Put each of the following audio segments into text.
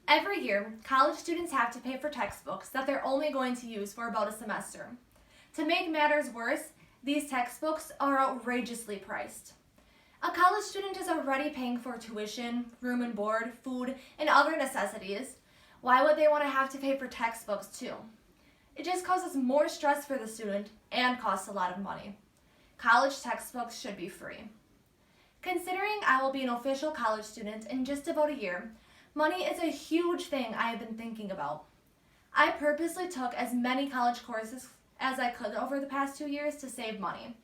Every year, college students have to pay for textbooks that they're only going to use for about a semester. To make matters worse, these textbooks are outrageously priced. A college student is already paying for tuition, room and board, food, and other necessities. Why would they want to have to pay for textbooks too? It just causes more stress for the student and costs a lot of money. College textbooks should be free. Considering I will be an official college student in just about a year, money is a huge thing I have been thinking about. I purposely took as many college courses as I could over the past 2 years to save money.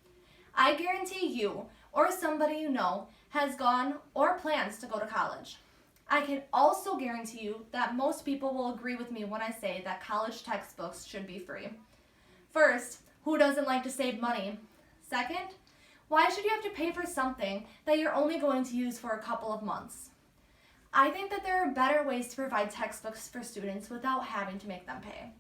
I guarantee you, or somebody you know, has gone or plans to go to college. I can also guarantee you that most people will agree with me when I say that college textbooks should be free. First, who doesn't like to save money? Second, why should you have to pay for something that you're only going to use for a couple of months? I think that there are better ways to provide textbooks for students without having to make them pay.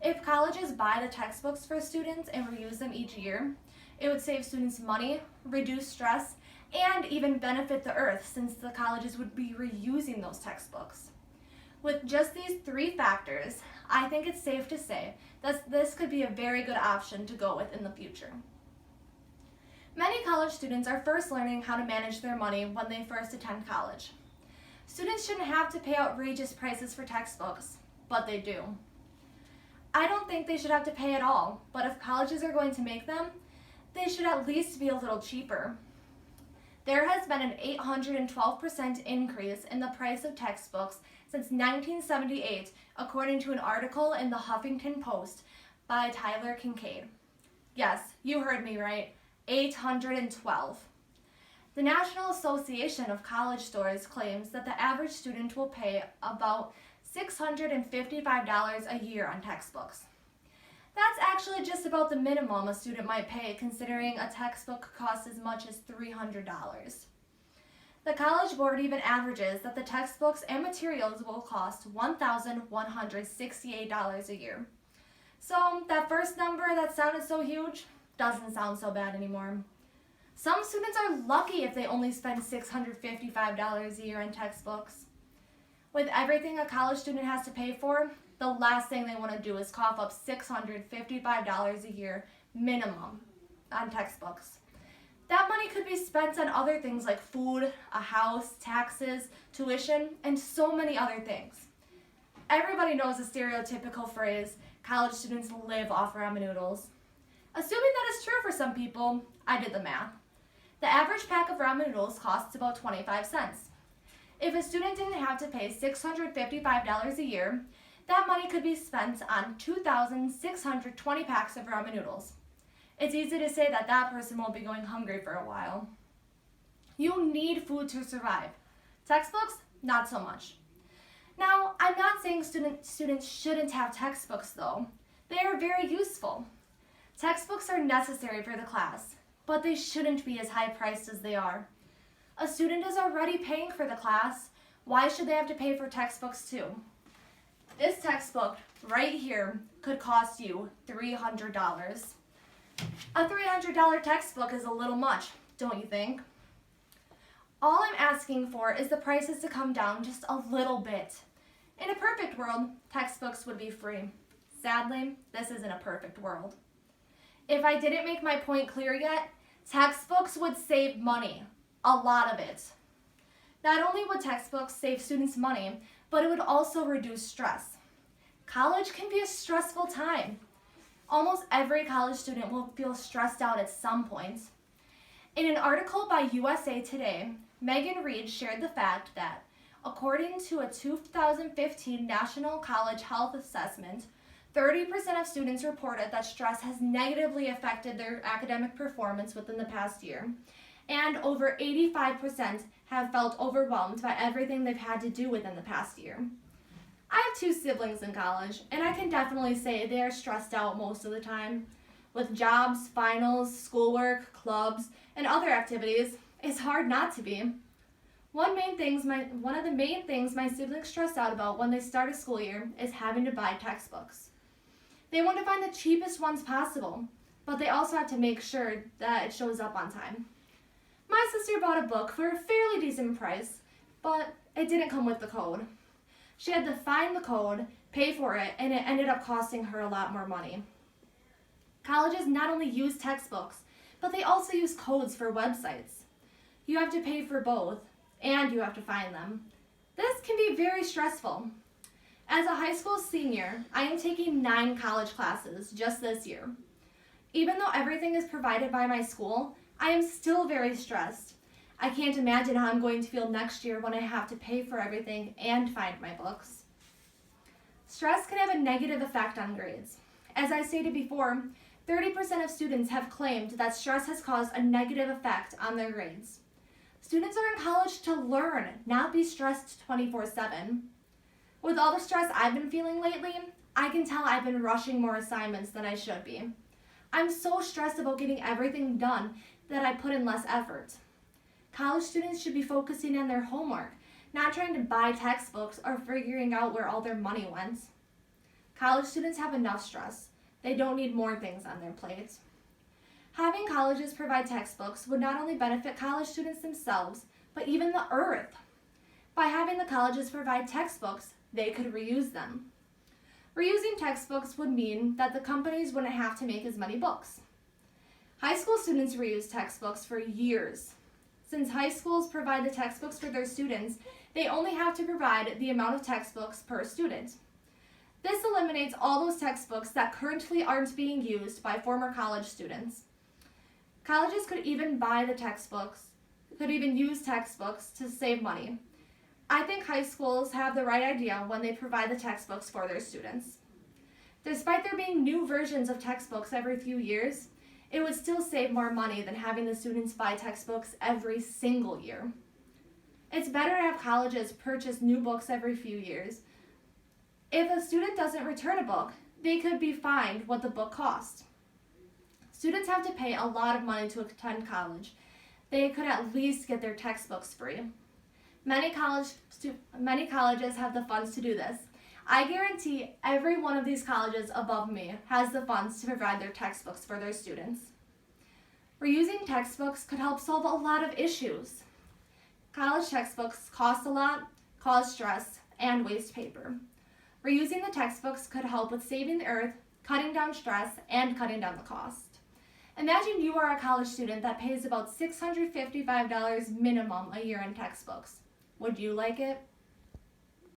If colleges buy the textbooks for students and reuse them each year, it would save students money, reduce stress, and even benefit the earth since the colleges would be reusing those textbooks. With just these 3 factors, I think it's safe to say that this could be a very good option to go with in the future. Many college students are first learning how to manage their money when they first attend college. Students shouldn't have to pay outrageous prices for textbooks, but they do. I don't think they should have to pay at all, but if colleges are going to make them, they should at least be a little cheaper. There has been an 812% increase in the price of textbooks since 1978, according to an article in the Huffington Post by Tyler Kincaid. Yes, you heard me right, 812. The National Association of College Stores claims that the average student will pay about $655 a year on textbooks. That's actually just about the minimum a student might pay, considering a textbook costs as much as $300. The College Board even averages that the textbooks and materials will cost $1,168 a year. So that first number that sounded so huge doesn't sound so bad anymore. Some students are lucky if they only spend $655 a year on textbooks. With everything a college student has to pay for, the last thing they want to do is cough up $655 a year minimum on textbooks. That money could be spent on other things like food, a house, taxes, tuition, and so many other things. Everybody knows the stereotypical phrase, college students live off ramen noodles. Assuming that is true for some people, I did the math. The average pack of ramen noodles costs about 25 cents. If a student didn't have to pay $655 a year, that money could be spent on 2,620 packs of ramen noodles. It's easy to say that that person won't be going hungry for a while. You need food to survive. Textbooks, not so much. Now, I'm not saying students shouldn't have textbooks though. They are very useful. Textbooks are necessary for the class, but they shouldn't be as high priced as they are. A student is already paying for the class. Why should they have to pay for textbooks too? This textbook right here could cost you $300. A $300 textbook is a little much, don't you think? All I'm asking for is the prices to come down just a little bit. In a perfect world, textbooks would be free. Sadly, this isn't a perfect world. If I didn't make my point clear yet, textbooks would save money. A lot of it. Not only would textbooks save students money, but it would also reduce stress. College can be a stressful time. Almost every college student will feel stressed out at some point. In an article by USA Today, Megan Reed shared the fact that, according to a 2015 National College Health Assessment, 30% of students reported that stress has negatively affected their academic performance within the past year, and over 85% have felt overwhelmed by everything they've had to do within the past year. I have 2 siblings in college, and I can definitely say they are stressed out most of the time. With jobs, finals, schoolwork, clubs, and other activities, it's hard not to be. One of the main things my siblings stress out about when they start a school year is having to buy textbooks. They want to find the cheapest ones possible, but they also have to make sure that it shows up on time. My sister bought a book for a fairly decent price, but it didn't come with the code. She had to find the code, pay for it, and it ended up costing her a lot more money. Colleges not only use textbooks, but they also use codes for websites. You have to pay for both, and you have to find them. This can be very stressful. As a high school senior, I am taking 9 college classes just this year. Even though everything is provided by my school, I am still very stressed. I can't imagine how I'm going to feel next year when I have to pay for everything and find my books. Stress can have a negative effect on grades. As I stated before, 30% of students have claimed that stress has caused a negative effect on their grades. Students are in college to learn, not be stressed 24/7. With all the stress I've been feeling lately, I can tell I've been rushing more assignments than I should be. I'm so stressed about getting everything done that I put in less effort. College students should be focusing on their homework, not trying to buy textbooks or figuring out where all their money went. College students have enough stress. They don't need more things on their plate. Having colleges provide textbooks would not only benefit college students themselves, but even the earth. By having the colleges provide textbooks, they could reuse them. Reusing textbooks would mean that the companies wouldn't have to make as many books. High school students reuse textbooks for years. Since high schools provide the textbooks for their students, they only have to provide the amount of textbooks per student. This eliminates all those textbooks that currently aren't being used by former college students. Colleges could even use textbooks to save money. I think high schools have the right idea when they provide the textbooks for their students. Despite there being new versions of textbooks every few years, it would still save more money than having the students buy textbooks every single year. It's better to have colleges purchase new books every few years. If a student doesn't return a book, they could be fined what the book cost. Students have to pay a lot of money to attend college. They could at least get their textbooks free. Many colleges have the funds to do this. I guarantee every one of these colleges above me has the funds to provide their textbooks for their students. Reusing textbooks could help solve a lot of issues. College textbooks cost a lot, cause stress, and waste paper. Reusing the textbooks could help with saving the earth, cutting down stress, and cutting down the cost. Imagine you are a college student that pays about $655 minimum a year in textbooks. Would you like it?